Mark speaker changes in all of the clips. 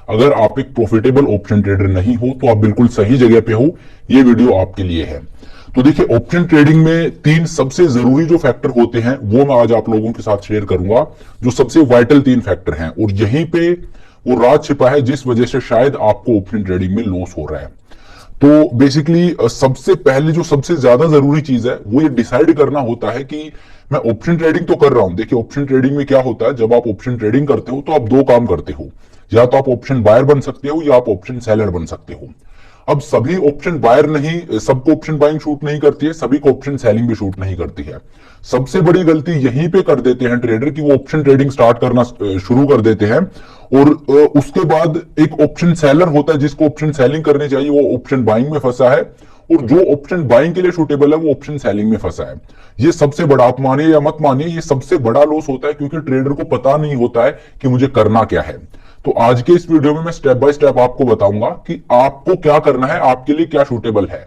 Speaker 1: अगर आप एक प्रॉफिटेबल ऑप्शन ट्रेडर नहीं हो तो आप बिल्कुल सही जगह पे हो, ये वीडियो आपके लिए है। तो देखिए, ऑप्शन ट्रेडिंग में 3 सबसे जरूरी जो फैक्टर होते हैं वो मैं आज आप लोगों के साथ शेयर करूंगा, जो सबसे वाइटल 3 फैक्टर हैं, और यहीं पे वो राज छिपा है जिस वजह से शायद आपको ऑप्शन ट्रेडिंग में लॉस हो रहा है। तो बेसिकली सबसे पहले जो सबसे ज्यादा जरूरी चीज है वो ये डिसाइड करना होता है कि मैं ऑप्शन ट्रेडिंग तो कर रहा हूं। देखिए, ऑप्शन ट्रेडिंग में क्या होता है, जब आप ऑप्शन ट्रेडिंग करते हो तो आप 2 काम करते हो, या तो आप ऑप्शन बायर बन सकते हो या आप ऑप्शन सेलर बन सकते हो। अब सभी ऑप्शन बायर नहीं, सबको ऑप्शन बाइंग शूट नहीं करती है, सभी को ऑप्शन सेलिंग भी शूट नहीं करती है। सबसे बड़ी गलती यहीं पे कर देते हैं ट्रेडर कि वो ऑप्शन ट्रेडिंग स्टार्ट करना शुरू कर देते हैं, और उसके बाद एक ऑप्शन सेलर होता है जिसको ऑप्शन सेलिंग करनी चाहिए, वो ऑप्शन बाइंग में फंसा है, और जो ऑप्शन बाइंग के लिए सूटेबल है वो ऑप्शन सेलिंग में फंसा है। ये सबसे बड़ा, आप मानिए या मत मानिए, ये सबसे बड़ा लॉस होता है, क्योंकि ट्रेडर को पता नहीं होता है कि मुझे करना क्या है। तो आज के इस वीडियो में मैं स्टेप बाय स्टेप आपको बताऊंगा कि आपको क्या करना है, आपके लिए क्या सूटेबल है।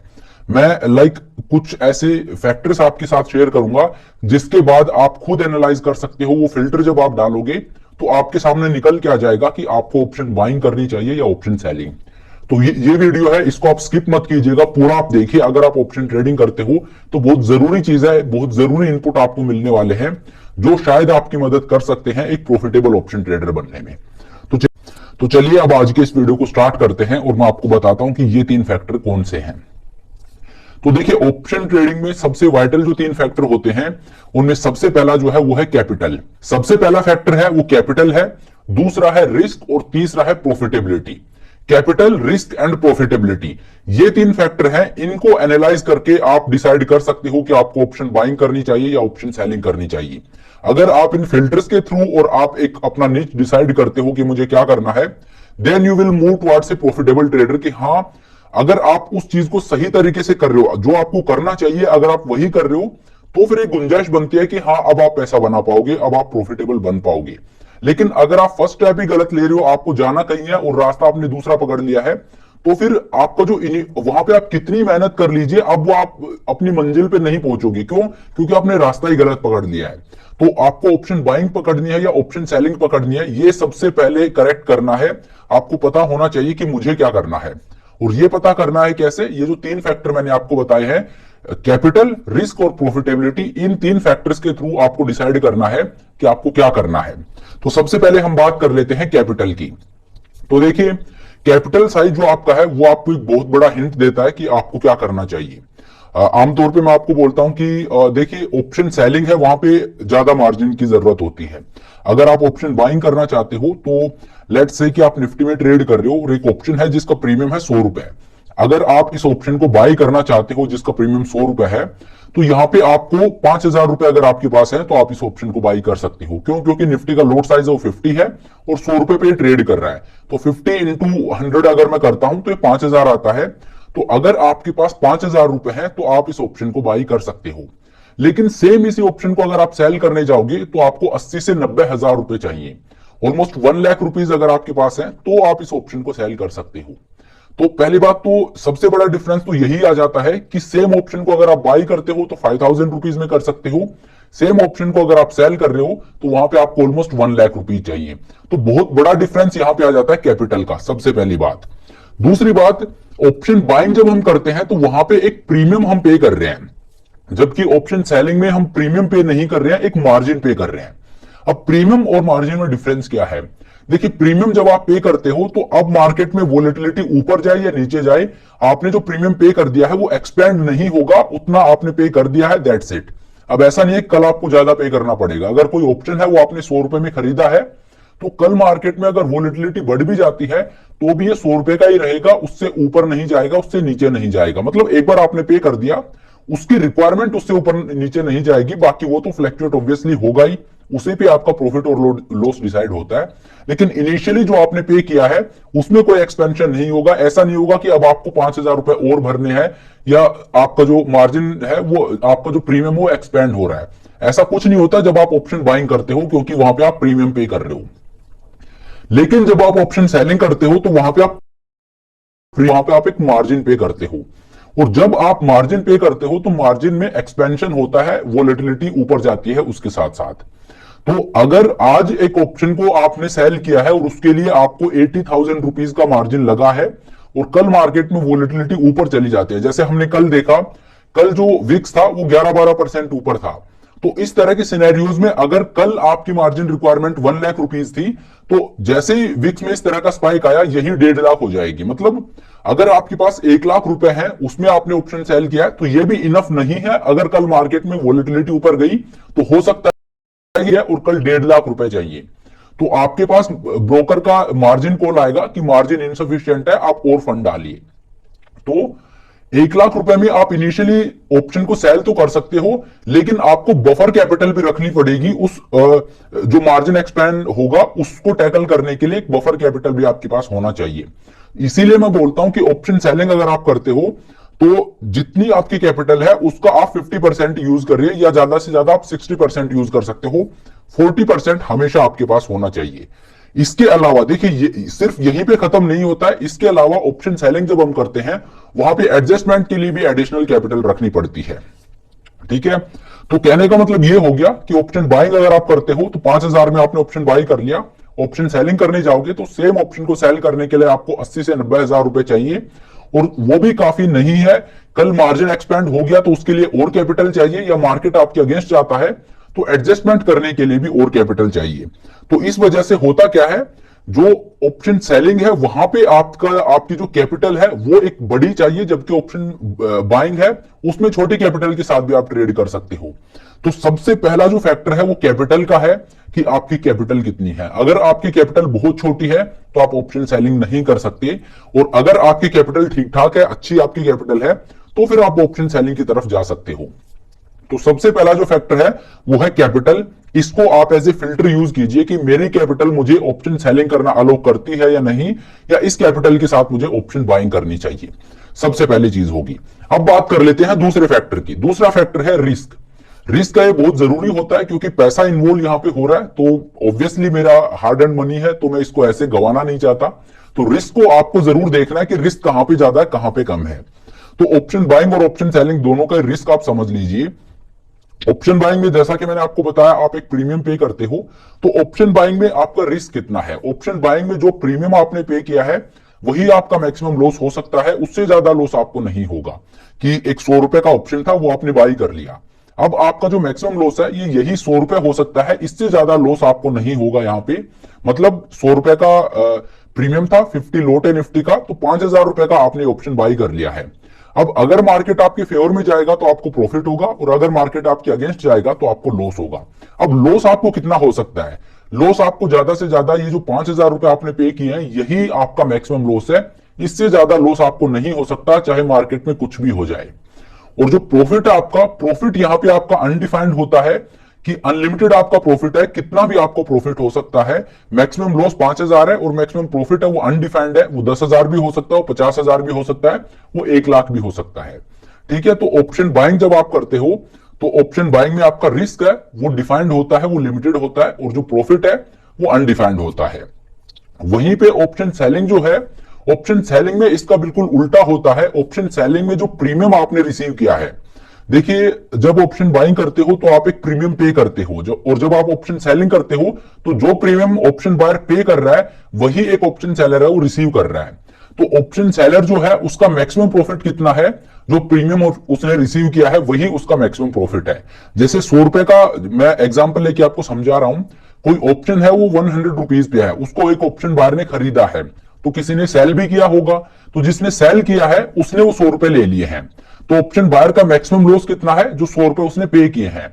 Speaker 1: मैं कुछ ऐसे फैक्टर्स आपके साथ शेयर करूंगा जिसके बाद आप खुद एनालाइज कर सकते हो। वो फिल्टर जब आप डालोगे तो आपके सामने निकल के आ जाएगा कि आपको ऑप्शन बाइंग करनी चाहिए या ऑप्शन सेलिंग। तो ये वीडियो है, इसको आप स्किप मत कीजिएगा, पूरा आप देखिए। अगर आप ऑप्शन ट्रेडिंग करते हो तो बहुत जरूरी चीज है, बहुत जरूरी इनपुट आपको मिलने वाले हैं जो शायद आपकी मदद कर सकते हैं एक प्रॉफिटेबल ऑप्शन ट्रेडर बनने में। तो चलिए अब आज के इस वीडियो को स्टार्ट करते हैं और मैं आपको बताता हूं कि ये 3 फैक्टर कौन से हैं। तो देखिए, ऑप्शन ट्रेडिंग में सबसे वाइटल जो 3 फैक्टर होते हैं उनमें सबसे पहला जो है वो है कैपिटल। सबसे पहला फैक्टर है वो कैपिटल है, दूसरा है रिस्क, और तीसरा है profitability. Capital, risk and profitability, ये 3 फैक्टर हैं। इनको एनालाइज करके आप डिसाइड कर सकते हो कि आपको ऑप्शन बाइंग करनी चाहिए या ऑप्शन सेलिंग करनी चाहिए। अगर आप इन फिल्टर्स के थ्रू और आप एक अपना निच डिसाइड करते हो कि मुझे क्या करना है, then you will move towards a profitable trader. कि हाँ, अगर आप उस चीज को सही तरीके से कर रहे हो, जो आपको करना चाहिए अगर आप वही कर रहे हो, तो फिर एक गुंजाइश बनती है कि हाँ, अब आप पैसा बना पाओगे, अब आप प्रॉफिटेबल बन पाओगे। लेकिन अगर आप फर्स्ट स्टेप ही गलत ले रहे हो, आपको जाना कहीं है और रास्ता आपने दूसरा पकड़ लिया है, तो फिर आपका जो वहां पे आप कितनी मेहनत कर लीजिए, अब वो आप अपनी मंजिल पे नहीं पहुंचोगे। क्यों? क्योंकि आपने रास्ता ही गलत पकड़ लिया है। तो आपको ऑप्शन बाइंग पकड़नी है या ऑप्शन सेलिंग पकड़नी है, ये सबसे पहले करेक्ट करना है। आपको पता होना चाहिए कि मुझे क्या करना है, और ये पता करना है कैसे। ये जो 3 फैक्टर मैंने आपको बताए हैं, कैपिटल, रिस्क और प्रॉफिटेबिलिटी, इन 3 फैक्टर्स के थ्रू आपको डिसाइड करना है कि आपको क्या करना है। तो सबसे पहले हम बात कर लेते हैं कैपिटल की। तो देखिए, कैपिटल साइज जो आपका है वो आपको एक बहुत बड़ा हिंट देता है कि आपको क्या करना चाहिए। आमतौर पे मैं आपको बोलता हूं कि देखिए, ऑप्शन सेलिंग है, वहां पे ज्यादा मार्जिन की जरूरत होती है। अगर आप ऑप्शन बाइंग करना चाहते हो तो लेट्स से कि आप निफ्टी में ट्रेड कर रहे हो और एक ऑप्शन है जिसका प्रीमियम है 100 रुपए। अगर आप इस ऑप्शन को बाई करना चाहते हो जिसका प्रीमियम 100 रुपए है, तो यहां पे आपको 5000 रुपए अगर आपके पास है तो आप इस ऑप्शन को बाई कर सकते हो। क्यों? क्योंकि निफ्टी का लोड साइज है वो 50 है और 100 रुपए पे ट्रेड कर रहा है। तो 50 इंटू 100 अगर मैं करता हूं तो ये 5000 आता है। तो अगर आपके पास 5000 रुपए है तो आप इस ऑप्शन को बाई कर सकते हो। लेकिन सेम इसी ऑप्शन को अगर आप सेल करने जाओगे तो आपको 80 से 90 हजार रुपए चाहिए। ऑलमोस्ट 1 लाख रुपीज अगर आपके पास है तो आप इस ऑप्शन को सेल कर सकते हो। तो पहली बात तो सबसे बड़ा डिफरेंस तो यही आ जाता है कि सेम ऑप्शन को अगर आप बाई करते हो तो 5000 रुपीज में कर सकते हो, सेम ऑप्शन को अगर आप सेल कर रहे हो तो वहां पे आपको ऑलमोस्ट 1 लाख रुपीज चाहिए। तो बहुत बड़ा डिफरेंस यहां पे आ जाता है कैपिटल का, सबसे पहली बात। दूसरी बात, ऑप्शन बाइंग जब हम करते हैं तो वहां पे एक प्रीमियम हम पे कर रहे हैं, जबकि ऑप्शन सेलिंग में हम प्रीमियम पे नहीं कर रहे हैं, एक मार्जिन पे कर रहे हैं। अब प्रीमियम और मार्जिन में डिफरेंस क्या है? देखिए, प्रीमियम जब आप पे करते हो तो अब मार्केट में वोलेटिलिटी ऊपर जाए या नीचे जाए, आपने जो प्रीमियम पे कर दिया है वो एक्सपेंड नहीं होगा, उतना आपने पे कर दिया है, दैट्स इट। अब ऐसा नहीं है कल आपको ज्यादा पे करना पड़ेगा। अगर कोई ऑप्शन है वो आपने 100 रुपए में खरीदा है, तो कल मार्केट में अगर वोलेटिलिटी बढ़ भी जाती है तो भी ये 100 रुपए का ही रहेगा, उससे ऊपर नहीं जाएगा, उससे नीचे नहीं जाएगा। मतलब एक बार आपने पे कर दिया, उसकी रिक्वायरमेंट उससे ऊपर नीचे नहीं जाएगी, बाकी वो तो फ्लक्चुएट ऑब्वियसली होगा ही, उसे पे आपका प्रॉफिट और लॉस डिसाइड होता है। लेकिन इनिशियली जो आपने पे किया है उसमें कोई एक्सपेंशन नहीं होगा। ऐसा नहीं होगा कि अब आपको 5000 रुपए और भरने हैं या आपका जो मार्जिन है वो, आपका जो प्रीमियम वो एक्सपेंड हो रहा है। ऐसा कुछ नहीं होता जब आप ऑप्शन बाइंग करते हो, क्योंकि वहां पे आप प्रीमियम पे कर रहे हो। लेकिन जब आप ऑप्शन सेलिंग करते हो तो वहां पे आप एक मार्जिन पे करते हो, और जब आप मार्जिन पे करते हो तो मार्जिन में एक्सपेंशन होता है, वोलेटिलिटी ऊपर जाती है उसके साथ साथ। तो अगर आज एक ऑप्शन को आपने सेल किया है और उसके लिए आपको 80,000 रुपीज का मार्जिन लगा है और कल मार्केट में वोलेटिलिटी ऊपर चली जाती है, जैसे हमने कल देखा, कल जो विक्स था वो 11-12% ऊपर था। तो इस तरह के सिनेरियोज में अगर कल आपकी मार्जिन रिक्वायरमेंट 1 लाख रुपीज थी, तो जैसे ही विक्स में इस तरह का स्पाइक आया, यही 1.5 लाख हो जाएगी। मतलब अगर आपके पास 1 लाख रुपए है, उसमें आपने ऑप्शन सेल किया है, तो ये भी इनफ नहीं है। अगर कल मार्केट में वोलेटिलिटी ऊपर गई तो हो सकता है और कल 1.5 लाख रुपए चाहिए, तो आपके पास ब्रोकर का मार्जिन कॉल आएगा कि मार्जिन इनसफिशियंट है, आप और फंड डालिए। तो 1 लाख रुपए में आप इनिशियली ऑप्शन को सेल तो कर सकते हो, लेकिन आपको बफर कैपिटल भी रखनी पड़ेगी। उस जो मार्जिन एक्सपेंड होगा उसको टैकल करने के लिए एक बफर कैपिटल भी आपके पास होना चाहिए। इसीलिए मैं बोलता हूं कि ऑप्शन सेलिंग अगर आप करते हो तो जितनी आपकी कैपिटल है उसका आप 50% यूज करिए, या ज्यादा से ज्यादा आप 60% यूज कर सकते हो। 40% हमेशा आपके पास होना चाहिए। इसके अलावा देखिए, सिर्फ यहीं पे खत्म नहीं होता है। इसके अलावा ऑप्शन सेलिंग जब हम करते हैं, वहां पे एडजस्टमेंट के लिए भी एडिशनल कैपिटल रखनी पड़ती है। ठीक है, तो कहने का मतलब ये हो गया कि ऑप्शन बाइंग अगर आप करते हो तो 5,000 में आपने ऑप्शन बाई कर लिया। ऑप्शन सेलिंग करने जाओगे तो सेम ऑप्शन को सेल करने के लिए आपको 80 से 90,000 रुपए चाहिए, और वो भी काफी नहीं है। कल मार्जिन एक्सपेंड हो गया तो उसके लिए और कैपिटल चाहिए, या मार्केट आपके अगेंस्ट जाता है तो एडजस्टमेंट करने के लिए भी और कैपिटल चाहिए। तो इस वजह से होता क्या है, जो ऑप्शन सेलिंग है वहां पे आपकी जो कैपिटल है वो एक बड़ी चाहिए, जबकि ऑप्शन बाइंग है उसमें छोटी कैपिटल के साथ भी आप ट्रेड कर सकते हो। तो सबसे पहला जो फैक्टर है वो कैपिटल का है कि आपकी कैपिटल कितनी है। अगर आपकी कैपिटल बहुत छोटी है तो आप ऑप्शन सेलिंग नहीं कर सकते, और अगर आपकी कैपिटल ठीक ठाक है, अच्छी आपकी कैपिटल है, तो फिर आप ऑप्शन सेलिंग की तरफ जा सकते हो। तो सबसे पहला जो फैक्टर है वो है कैपिटल। इसको आप एज ए फिल्टर यूज कीजिए कि मेरी कैपिटल मुझे ऑप्शन सेलिंग करना अलो करती है या नहीं, या इस कैपिटल के साथ मुझे ऑप्शन बाइंग करनी चाहिए। सबसे पहली चीज होगी। अब बात कर लेते हैं दूसरे फैक्टर की। दूसरा फैक्टर है रिस्क। रिस्क का ये बहुत जरूरी होता है, क्योंकि पैसा इन्वॉल्व यहां पे हो रहा है, तो ऑब्वियसली मेरा हार्ड एंड मनी है, तो मैं इसको ऐसे गंवाना नहीं चाहता। तो रिस्क को आपको जरूर देखना है कि रिस्क कहां पे ज्यादा है, कहां पे कम है। तो ऑप्शन बाइंग और ऑप्शन सेलिंग दोनों का रिस्क आप समझ लीजिए। ऑप्शन बाइंग में जैसा कि मैंने आपको बताया, आप एक प्रीमियम पे करते हो, तो ऑप्शन बाइंग में आपका रिस्क कितना है। ऑप्शन बाइंग में जो प्रीमियम आपने पे किया है वही आपका मैक्सिमम लॉस हो सकता है, उससे ज्यादा लॉस आपको नहीं होगा। कि एक 100 रुपए का ऑप्शन था, वो आपने बाई कर लिया, अब आपका जो मैक्सिमम लॉस है ये यही 100 रुपए हो सकता है, इससे ज्यादा लॉस आपको नहीं होगा यहाँ पे। मतलब 100 रुपए का प्रीमियम था, 50 लोट है निफ्टी का, तो 5,000 रुपए का आपने ऑप्शन बाई कर लिया है। अब अगर मार्केट आपके फेवर में जाएगा तो आपको प्रॉफिट होगा, और अगर मार्केट आपके अगेंस्ट जाएगा तो आपको लॉस होगा। अब लॉस आपको कितना हो सकता है? लॉस आपको ज्यादा से ज्यादा ये जो 5,000 रुपए आपने पे किए हैं यही आपका मैक्सिमम लॉस है, इससे ज्यादा लॉस आपको नहीं हो सकता, चाहे मार्केट में कुछ भी हो जाए। और जो प्रॉफिट है आपका, प्रॉफिट यहां पे आपका अनडिफाइंड होता है कि अनलिमिटेड आपका प्रॉफिट है, कितना भी आपको प्रॉफिट हो सकता है। मैक्सिमम लॉस 5,000 है और मैक्सिमम प्रॉफिट है वो अनडिफाइंड है, वो 10,000 भी हो सकता है, 50,000 भी हो सकता है, वो 1 लाख भी हो सकता है। ठीक है, तो ऑप्शन बाइंग जब आप करते हो तो ऑप्शन बाइंग में आपका रिस्क है वो डिफाइंड होता है, वो लिमिटेड होता है, और जो प्रॉफिट है वो अनडिफाइंड होता है। वहीं पे ऑप्शन सेलिंग जो है, ऑप्शन सेलिंग में इसका बिल्कुल उल्टा होता है। ऑप्शन सेलिंग में जो प्रीमियम आपने रिसीव किया है, देखिए जब ऑप्शन बाइंग करते हो तो आप एक प्रीमियम पे करते हो, और जब आप ऑप्शन सेलिंग करते हो तो जो प्रीमियम ऑप्शन बायर पे कर रहा है वही एक ऑप्शन सेलर है वो रिसीव कर रहा है। तो ऑप्शन सेलर जो है उसका मैक्सिमम प्रॉफिट कितना है, जो प्रीमियम उसने रिसीव किया है वही उसका मैक्सिमम प्रॉफिट है। जैसे 100 रुपए का मैं एग्जांपल लेके आपको समझा रहा हूं, कोई ऑप्शन है वो 100 रुपीज पे है, उसको एक ऑप्शन बायर ने खरीदा है, तो किसी ने सेल भी किया होगा, तो जिसने सेल किया है उसने वो 100 रुपए ले लिए हैं। तो ऑप्शन बायर का मैक्सिमम लॉस कितना है, जो 100 रुपए उसने पे किए हैं।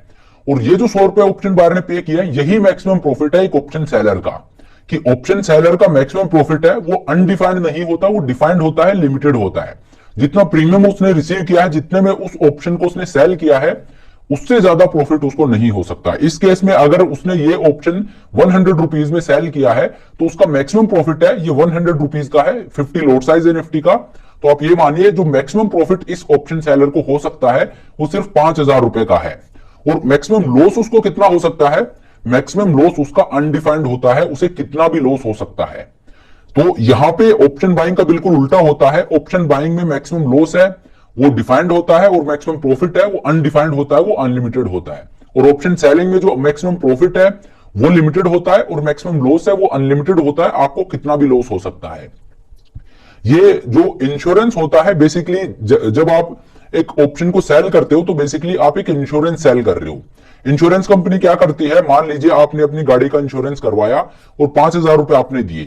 Speaker 1: और ये जो 100 रुपए ऑप्शन बायर ने पे किया है यही मैक्सिमम प्रॉफिट है एक ऑप्शन सेलर का। कि ऑप्शन सेलर का मैक्सिमम प्रॉफिट है वो अनडिफाइंड नहीं होता, वो डिफाइंड होता है, लिमिटेड होता है। जितना प्रीमियम उसने रिसीव किया है, जितने में उस ऑप्शन को उसने सेल किया है, उससे ज्यादा प्रॉफिट उसको नहीं हो सकता। इस केस में अगर उसने ये ऑप्शन 100 रुपीज में सेल किया है तो उसका मैक्सिमम प्रॉफिट है ये 100 रुपीज का है, 50 लोट साइज है निफ्टी का। तो आप ये मानिए जो मैक्सिमम प्रॉफिट इस ऑप्शन सेलर को हो सकता है वो सिर्फ 5,000 रुपए का है। और मैक्सिमम लॉस उसको कितना हो सकता है, मैक्सिमम लॉस उसका अनडिफाइंड होता है, उसे कितना भी लॉस हो सकता है। तो यहां पे ऑप्शन बाइंग का बिल्कुल उल्टा होता है। ऑप्शन बाइंग में मैक्सिमम लॉस है वो डिफाइंड होता है, और मैक्सिमम प्रॉफिट है वो अनडिफाइंड होता है, वो अनलिमिटेड होता है। और ऑप्शन सेलिंग में जो मैक्सिमम प्रॉफिट है वो लिमिटेड होता है और मैक्सिमम लॉस है वो अनलिमिटेड होता है, आपको कितना भी लॉस हो सकता है। ये जो इंश्योरेंस होता है बेसिकली जब आप एक ऑप्शन को सेल करते हो तो बेसिकली आप एक इंश्योरेंस सेल कर रहे हो। इंश्योरेंस कंपनी क्या करती है, मान लीजिए आपने अपनी गाड़ी का इंश्योरेंस करवाया और 5,000 रुपए आपने दिए,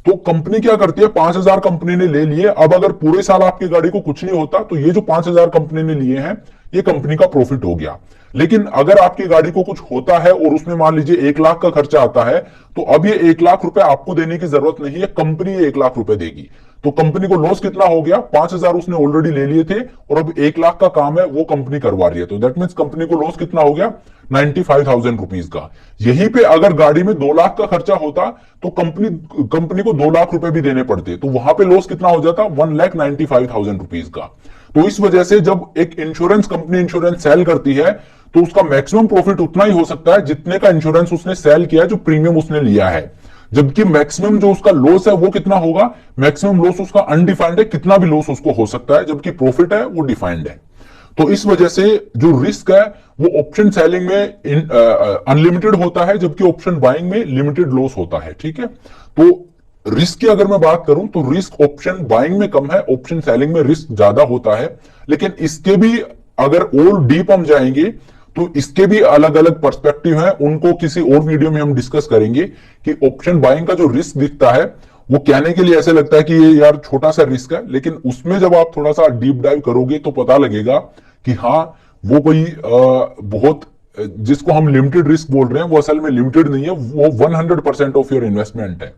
Speaker 1: तो कंपनी क्या करती है, 5,000 कंपनी ने ले लिए। अब अगर पूरे साल आपकी गाड़ी को कुछ नहीं होता तो ये जो 5,000 कंपनी ने लिए हैं ये कंपनी का प्रॉफिट हो गया। लेकिन अगर आपकी गाड़ी को कुछ होता है और उसमें मान लीजिए 1 लाख का खर्चा आता है, तो अब ये 1 लाख रुपए आपको देने की जरूरत नहीं है, कंपनी 1 लाख रुपए देगी। तो कंपनी को लॉस कितना हो गया, 5,000 उसने ऑलरेडी ले लिए थे और अब 1 लाख का काम है वो कंपनी करवा रही है, तो दैट मीन्स कंपनी को लॉस कितना हो गया, 95,000 रुपीज का। यहीं पे अगर गाड़ी में 2 लाख का खर्चा होता तो कंपनी को 2 लाख रुपए भी देने पड़ते, तो वहां पे लॉस कितना हो जाता, 1,95,000 रुपीज का। तो इस वजह से जब एक इंश्योरेंस कंपनी इंश्योरेंस सेल करती है तो उसका मैक्सिमम प्रॉफिट उतना ही हो सकता है जितने का इंश्योरेंस उसने सेल किया है, जो प्रीमियम उसने लिया है। जबकि मैक्सिमम जो उसका लॉस है वो कितना होगा, मैक्सिमम लॉस उसका अनडिफाइंड है, कितना भी लॉस उसको हो सकता है, जबकि प्रॉफिट है वो डिफाइंड है। तो इस वजह से जो रिस्क है वो ऑप्शन सेलिंग में अनलिमिटेड होता है, जबकि ऑप्शन बाइंग में लिमिटेड लॉस होता है। ठीक है, तो रिस्क की अगर मैं बात करूं तो रिस्क ऑप्शन बाइंग में कम है, ऑप्शन सेलिंग में रिस्क ज्यादा होता है। लेकिन इसके भी अगर और डीप हम जाएंगे तो इसके भी अलग अलग पर्सपेक्टिव हैं, उनको किसी और वीडियो में हम डिस्कस करेंगे कि ऑप्शन बाइंग का जो रिस्क दिखता है वो कहने के लिए ऐसे लगता है कि ये यार छोटा सा रिस्क है, लेकिन उसमें जब आप थोड़ा सा डीप डाइव करोगे तो पता लगेगा कि हाँ वो कोई बहुत जिसको हम लिमिटेड रिस्क बोल रहे हैं वो असल में लिमिटेड नहीं है, वो 100% ऑफ योर इन्वेस्टमेंट है।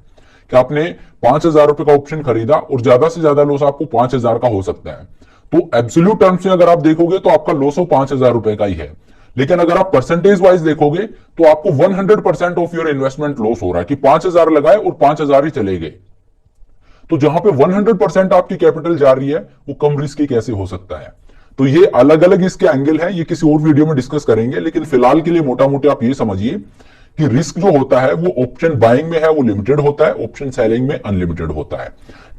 Speaker 1: कि आपने 5,000 रुपए का ऑप्शन खरीदा और ज्यादा से ज्यादा लॉस आपको 5,000 का हो सकता है, तो एब्सोल्यूट टर्म्स में अगर आप देखोगे तो आपका लॉस 5,000 रुपए का ही है। लेकिन अगर आप परसेंटेज वाइज देखोगे तो आपको 100% ऑफ योर इन्वेस्टमेंट लॉस हो रहा है कि 5,000 लगाए और 5,000 ही चले गए। तो जहां पे 100% आपकी कैपिटल जा रही है वो कम रिस्की कैसे हो सकता है। तो ये अलग अलग इसके एंगल हैं, ये किसी और वीडियो में डिस्कस करेंगे। लेकिन फिलहाल के लिए मोटा मोटा आप ये समझिए कि रिस्क जो होता है वो ऑप्शन बाइंग में है वो लिमिटेड होता है, ऑप्शन सेलिंग में अनलिमिटेड होता है।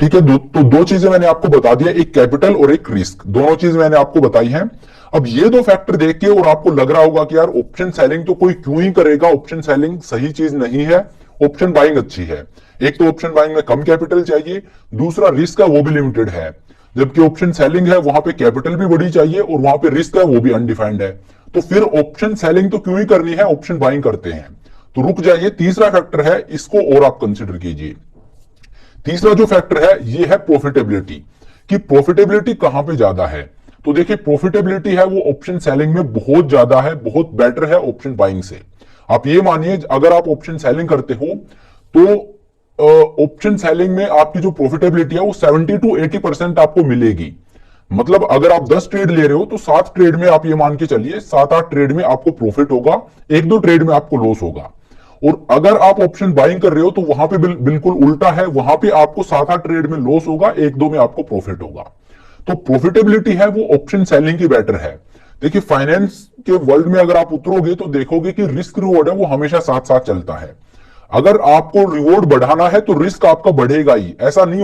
Speaker 1: ठीक है, तो दो चीजें मैंने आपको बता दिया, एक कैपिटल और एक रिस्क, दोनों चीजें मैंने आपको बताई हैं। अब ये दो फैक्टर देख के और आपको लग रहा होगा कि यार ऑप्शन सेलिंग तो कोई क्यों ही करेगा, ऑप्शन सेलिंग सही चीज नहीं है, ऑप्शन बाइंग अच्छी है। एक तो ऑप्शन बाइंग में कम कैपिटल चाहिए, दूसरा रिस्क है वो भी लिमिटेड है, जबकि ऑप्शन सेलिंग है वहां पे कैपिटल भी बड़ी चाहिए और वहां पे रिस्क है वो भी अनडिफाइंड है। तो फिर ऑप्शन सेलिंग तो क्यों ही करनी है, ऑप्शन बाइंग करते हैं। तो रुक जाइए, तीसरा फैक्टर है, इसको और आप कंसिडर कीजिए। तीसरा जो फैक्टर है ये है प्रॉफिटेबिलिटी, कि प्रॉफिटेबिलिटी कहां पे ज्यादा है। तो देखिए प्रॉफिटेबिलिटी है वो ऑप्शन सेलिंग में बहुत ज्यादा है, बहुत बेटर है ऑप्शन बाइंग से। आप ये मानिए अगर आप ऑप्शन सेलिंग करते हो तो ऑप्शन सेलिंग में आपकी जो प्रॉफिटेबिलिटी है वो 70 to 80% आपको मिलेगी। मतलब अगर आप 10 ट्रेड ले रहे हो तो 7 ट्रेड में आप ये मान के चलिए 7-8 ट्रेड में आपको प्रॉफिट होगा, 1-2 ट्रेड में आपको लॉस होगा। और अगर आप ऑप्शन बाइंग कर रहे हो तो वहां पे बिल्कुल उल्टा है, वहां पे आपको 7-8 ट्रेड में लॉस होगा, 1-2 में आपको प्रॉफिट होगा। तो प्रॉफिटेबिलिटी है वो ऑप्शन सेलिंग की बेटर है। देखिए फाइनेंस के वर्ल्ड में अगर आप उतरोगे तो देखोगे कि रिस्क रिवॉर्ड है वो हमेशा साथ साथ चलता है। अगर आपको रिवॉर्ड बढ़ाना है तो रिस्क आपका बढ़ेगा ही, ऐसा नहीं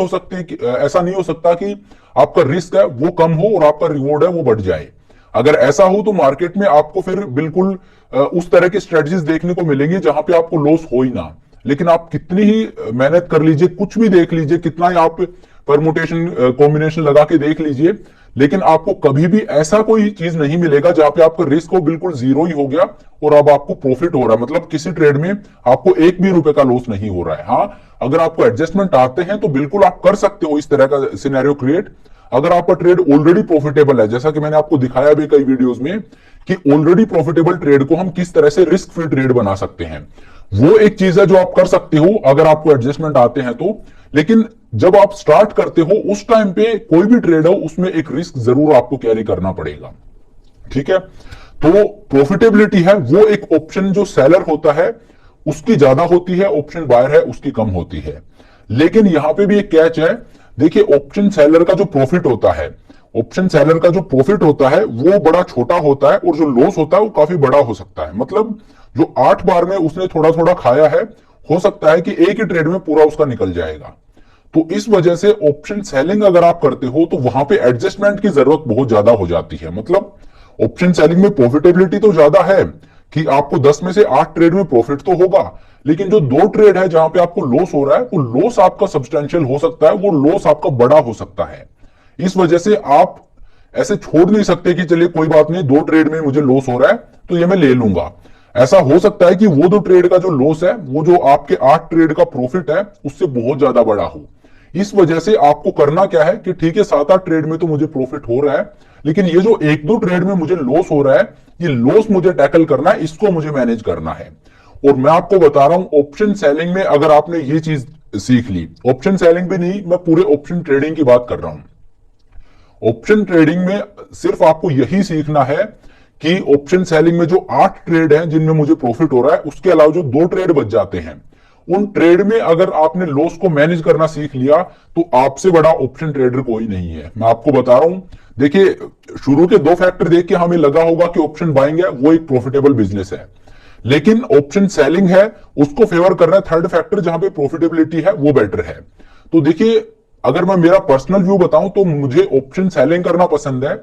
Speaker 1: हो सकता कि आपका रिस्क है वो कम हो और आपका रिवॉर्ड है वो बढ़ जाए। अगर ऐसा हो तो मार्केट में आपको फिर बिल्कुल उस तरह की स्ट्रेटजीज देखने को मिलेंगी जहां पे आपको लॉस हो ही ना। लेकिन आप कितनी ही मेहनत कर लीजिए, कुछ भी देख लीजिए, कितना ही आप परमुटेशन कॉम्बिनेशन लगा के देख लीजिए, लेकिन आपको कभी भी ऐसा कोई चीज नहीं मिलेगा जहां पे आपका रिस्क हो बिल्कुल जीरो ही हो गया और अब आपको प्रॉफिट हो रहा है। मतलब किसी ट्रेड में आपको 1 भी रुपए का लॉस नहीं हो रहा है। हाँ, अगर आपको एडजस्टमेंट आते हैं तो बिल्कुल आप कर सकते हो इस तरह का सिनेरियो क्रिएट। अगर आपका ट्रेड ऑलरेडी प्रॉफिटेबल है, जैसा कि मैंने आपको दिखाया भी कई वीडियोस में कि ऑलरेडी प्रॉफिटेबल ट्रेड को हम किस तरह से रिस्क फ्री ट्रेड बना सकते हैं, वो एक चीज है जो आप कर सकते हो अगर आपको एडजस्टमेंट आते हैं तो। लेकिन जब आप स्टार्ट करते हो उस टाइम पे कोई भी ट्रेड हो उसमें एक रिस्क जरूर आपको कैरी करना पड़ेगा। ठीक है, तो प्रॉफिटेबिलिटी है वो एक ऑप्शन जो सेलर होता है उसकी ज्यादा होती है, ऑप्शन बायर है उसकी कम होती है। लेकिन यहां पे भी एक कैच है, देखिए ऑप्शन सेलर का जो प्रॉफिट होता है, ऑप्शन सेलर का जो प्रॉफिट होता है वो बड़ा छोटा होता है और जो लॉस होता है वो काफी बड़ा हो सकता है। मतलब जो 8 बार में उसने थोड़ा थोड़ा खाया है, हो सकता है कि एक ही ट्रेड में पूरा उसका निकल जाएगा। तो इस वजह से ऑप्शन सेलिंग अगर आप करते हो तो वहां पे एडजस्टमेंट की जरूरत बहुत ज्यादा हो जाती है। मतलब ऑप्शन सेलिंग में प्रॉफिटेबिलिटी तो ज्यादा है, कि आपको 10 में से 8 ट्रेड में प्रॉफिट तो होगा, लेकिन जो 2 ट्रेड है जहां पे आपको लॉस हो रहा है, वो लॉस आपका सब्सटेंशियल हो सकता है, वो लॉस आपका बड़ा हो सकता है। इस वजह से आप ऐसे छोड़ नहीं सकते कि चलिए कोई बात नहीं, 2 ट्रेड में मुझे लॉस हो रहा है तो ये मैं ले लूंगा। ऐसा हो सकता है कि वो 2 ट्रेड का जो लॉस है, वो जो आपके 8 ट्रेड का प्रॉफिट है उससे बहुत ज्यादा बड़ा हो। इस वजह से आपको करना क्या है कि ठीक है 7-8 ट्रेड में तो मुझे प्रॉफिट हो रहा है, लेकिन ये जो 1-2 ट्रेड में मुझे लॉस हो रहा है, ये लॉस मुझे टैकल करना है, इसको मुझे मैनेज करना है। और मैं आपको बता रहा हूं, ऑप्शन सेलिंग में अगर आपने ये चीज सीख ली, ऑप्शन सेलिंग भी नहीं, मैं पूरे ऑप्शन ट्रेडिंग की बात कर रहा हूं। ऑप्शन ट्रेडिंग में सिर्फ आपको यही सीखना है कि ऑप्शन सेलिंग में जो 8 ट्रेड हैं जिनमें मुझे प्रॉफिट हो रहा है, उसके अलावा जो 2 ट्रेड बच जाते हैं, उन ट्रेड में अगर आपने लॉस को मैनेज करना सीख लिया तो आपसे बड़ा ऑप्शन ट्रेडर कोई नहीं है। मैं आपको बता रहा हूं, देखिए शुरू के 2 फैक्टर देख के हमें लगा होगा कि ऑप्शन बाइंग है वो एक प्रॉफिटेबल बिजनेस है, लेकिन ऑप्शन सेलिंग है उसको फेवर कर रहा है थर्ड फैक्टर जहां पे प्रॉफिटेबिलिटी है वो बेटर है। तो देखिए अगर मैं मेरा पर्सनल व्यू बताऊं तो मुझे ऑप्शन सेलिंग करना पसंद है।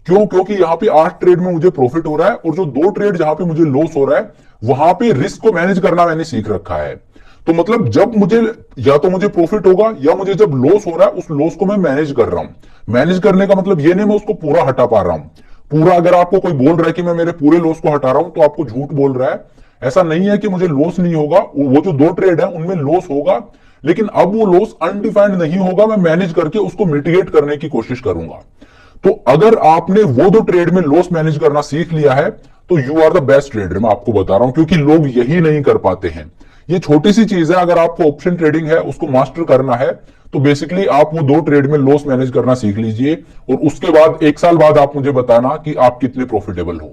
Speaker 1: क्यों? क्योंकि यहाँ पे 8 ट्रेड में मुझे प्रॉफिट हो रहा है और जो 2 ट्रेड जहां पे मुझे लॉस हो रहा है वहां पे रिस्क को मैनेज करना मैंने सीख रखा है। तो मतलब जब मुझे या तो मुझे प्रॉफिट होगा या मुझे जब लॉस हो रहा है उस लॉस को मैं मैनेज कर रहा हूं। मैनेज करने का मतलब ये नहीं मैं उसको पूरा हटा पा रहा हूं। पूरा अगर आपको कोई बोल रहा है कि मैं मेरे पूरे लॉस को हटा रहा हूं तो आपको झूठ बोल रहा है। ऐसा नहीं है कि मुझे लॉस नहीं होगा, वो जो 2 ट्रेड है उनमें लॉस होगा, लेकिन अब वो लॉस अनडिफाइंड नहीं होगा, मैं मैनेज करके उसको मिटिगेट करने की कोशिश करूंगा। तो अगर आपने वो 2 ट्रेड में लॉस मैनेज करना सीख लिया है तो you are the best trader, मैं आपको बता रहा हूं, क्योंकि लोग यही नहीं कर पाते हैं। ये छोटी सी चीज है, अगर आपको ऑप्शन ट्रेडिंग है उसको मास्टर करना है तो बेसिकली आप वो 2 ट्रेड में लॉस मैनेज करना सीख लीजिए और उसके बाद 1 साल बाद आप मुझे बताना कि आप कितने प्रॉफिटेबल हो।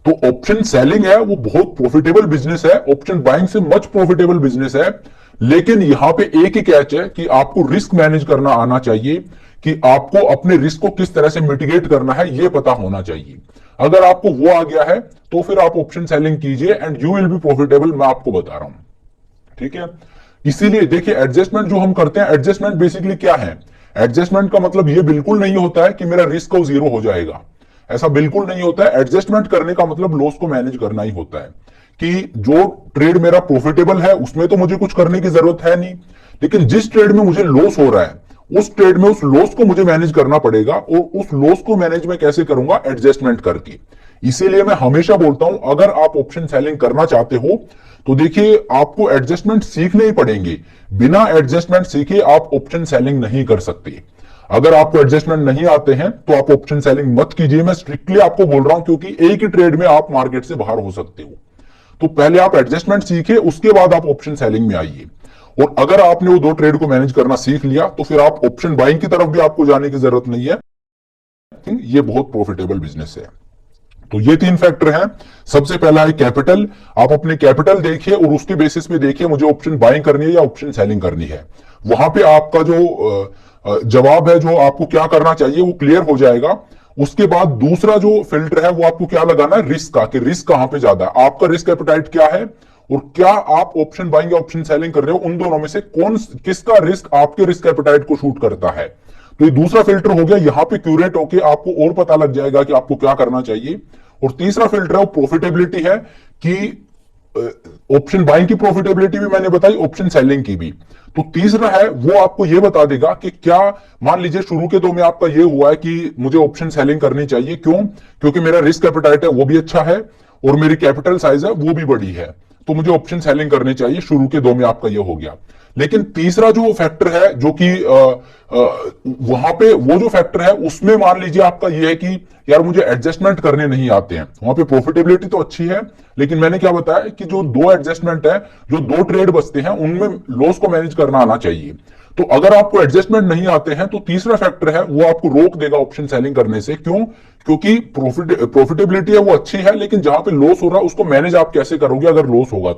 Speaker 1: तो ऑप्शन सेलिंग है वो बहुत प्रॉफिटेबल बिजनेस है, ऑप्शन बाइंग से मच प्रॉफिटेबल बिजनेस है, लेकिन यहां पे एक ही कैच है कि आपको रिस्क मैनेज करना आना चाहिए, कि आपको अपने रिस्क को किस तरह से मिटिगेट करना है ये पता होना चाहिए। अगर आपको वो आ गया है तो फिर आप ऑप्शन सेलिंग कीजिए and you will be profitable, मैं आपको बता रहा हूं। ठीक है, इसीलिए देखिए एडजस्टमेंट जो हम करते हैं, एडजस्टमेंट बेसिकली क्या है? एडजस्टमेंट का मतलब ये बिल्कुल नहीं होता है कि मेरा रिस्क 0 हो जाएगा, ऐसा बिल्कुल नहीं होता है। एडजस्टमेंट करने का मतलब लॉस को मैनेज करना ही होता है, कि जो ट्रेड मेरा प्रॉफिटेबल है उसमें तो मुझे कुछ करने की जरूरत है नहीं, लेकिन जिस ट्रेड में मुझे लॉस हो रहा है उस ट्रेड में उस लॉस को मुझे मैनेज करना पड़ेगा, और उस लॉस को मैनेज में कैसे करूंगा? एडजस्टमेंट करके। इसीलिए मैं हमेशा बोलता हूं अगर आप ऑप्शन सेलिंग करना चाहते हो तो देखिए आपको एडजस्टमेंट सीखने ही पड़ेंगे। बिना एडजस्टमेंट सीखे आप ऑप्शन सेलिंग नहीं कर सकते। अगर आपको एडजस्टमेंट नहीं आते हैं तो आप ऑप्शन सेलिंग मत कीजिए, मैं स्ट्रिक्टली आपको बोल रहा हूं, क्योंकि एक ही ट्रेड में आप मार्केट से बाहर हो सकते हो। तो पहले आप एडजस्टमेंट सीखिए, उसके बाद आप ऑप्शन सेलिंग में आइए। और अगर आपने वो 2 ट्रेड को मैनेज करना सीख लिया तो फिर आप ऑप्शन बाइंग की तरफ भी आपको जाने की जरूरत नहीं है। ये बहुत प्रॉफिटेबल बिजनेस है। तो ये 3 फैक्टर हैं। सबसे पहला है कैपिटल। आप अपने कैपिटल देखिए और उसके बेसिस पे देखिए मुझे ऑप्शन बाइंग करनी है या ऑप्शन सेलिंग करनी है। वहां पे आपका जो जवाब है, जो आपको क्या करना चाहिए, वो क्लियर हो जाएगा। उसके बाद दूसरा जो फिल्टर है वो आपको क्या लगाना है? रिस्क का, कि रिस्क कहां पे ज्यादा है, आपका रिस्क एपेटाइट क्या है, और क्या आप ऑप्शन बाइंग या ऑप्शन सेलिंग कर रहे हो, उन दोनों में से किसका रिस्क आपके रिस्क एपेटाइट को शूट करता है। तो ये दूसरा फिल्टर हो गया, यहां पे क्यूरेट होके आपको और पता लग जाएगा कि आपको क्या करना चाहिए। और तीसरा फिल्टर है वो प्रॉफिटेबिलिटी है, कि ऑप्शन बाइंग की प्रॉफिटेबिलिटी भी मैंने बताई, ऑप्शन सेलिंग की भी। तो तीसरा है वो आपको ये बता देगा कि क्या, मान लीजिए शुरू के 2 में आपका ये हुआ है कि मुझे ऑप्शन सेलिंग करनी चाहिए, क्यों? क्योंकि मेरा रिस्क एपेटाइट है वो भी अच्छा है और मेरी कैपिटल साइज है वो भी बड़ी है, तो मुझे ऑप्शन सेलिंग करनी चाहिए। शुरू के 2 में आपका ये हो गया। लेकिन तीसरा जो फैक्टर है, जो कि वहां पे वो जो फैक्टर है उसमें मान लीजिए आपका ये है कि यार मुझे एडजस्टमेंट करने नहीं आते हैं, वहां पे प्रॉफिटेबिलिटी तो अच्छी है, लेकिन मैंने क्या बताया कि जो 2 एडजस्टमेंट है, जो 2 ट्रेड बचते हैं उनमें लॉस को मैनेज करना आना चाहिए। तो अगर आपको एडजस्टमेंट नहीं आते हैं तो तीसरा फैक्टर है वो आपको रोक देगा ऑप्शन सेलिंग करने से। क्यों? क्योंकि प्रॉफिटेबिलिटी है वो अच्छी है, लेकिन जहां पे लॉस हो रहा है उसको मैनेज आप कैसे करोगे अगर लॉस होगा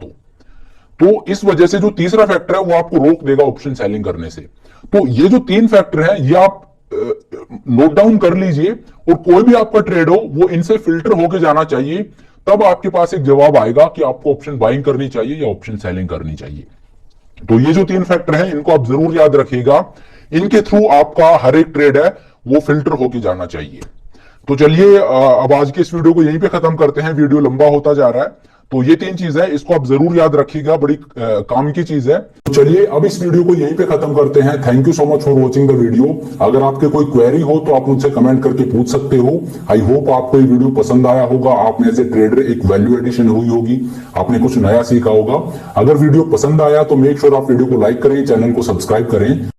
Speaker 1: तो इस वजह से जो तीसरा फैक्टर है वो आपको रोक देगा ऑप्शन सेलिंग करने से। तो ये जो 3 फैक्टर है ये आप नोट डाउन कर लीजिए, और कोई भी आपका ट्रेड हो वो इनसे फिल्टर होके जाना चाहिए, तब आपके पास एक जवाब आएगा कि आपको ऑप्शन बाइंग करनी चाहिए या ऑप्शन सेलिंग करनी चाहिए। तो ये जो 3 फैक्टर हैं इनको आप जरूर याद रखिएगा, इनके थ्रू आपका हर एक ट्रेड है वो फिल्टर होके जाना चाहिए। तो चलिए अब आज के इस वीडियो को यहीं पे खत्म करते हैं, वीडियो लंबा होता जा रहा है। तो ये 3 चीजें इसको आप जरूर याद रखिएगा, बड़ी काम की चीज है। तो चलिए अब इस वीडियो को यहीं पे खत्म करते हैं। Thank you so much for watching the video. अगर आपके कोई क्वेरी हो तो आप मुझसे कमेंट करके पूछ सकते हो। आई होप आपको ये वीडियो पसंद आया होगा, आप में एज ए ट्रेडर एक वैल्यू एडिशन हुई होगी, आपने कुछ नया सीखा होगा। अगर वीडियो पसंद आया तो मेक श्योर आप वीडियो को लाइक करें, चैनल को सब्सक्राइब करें।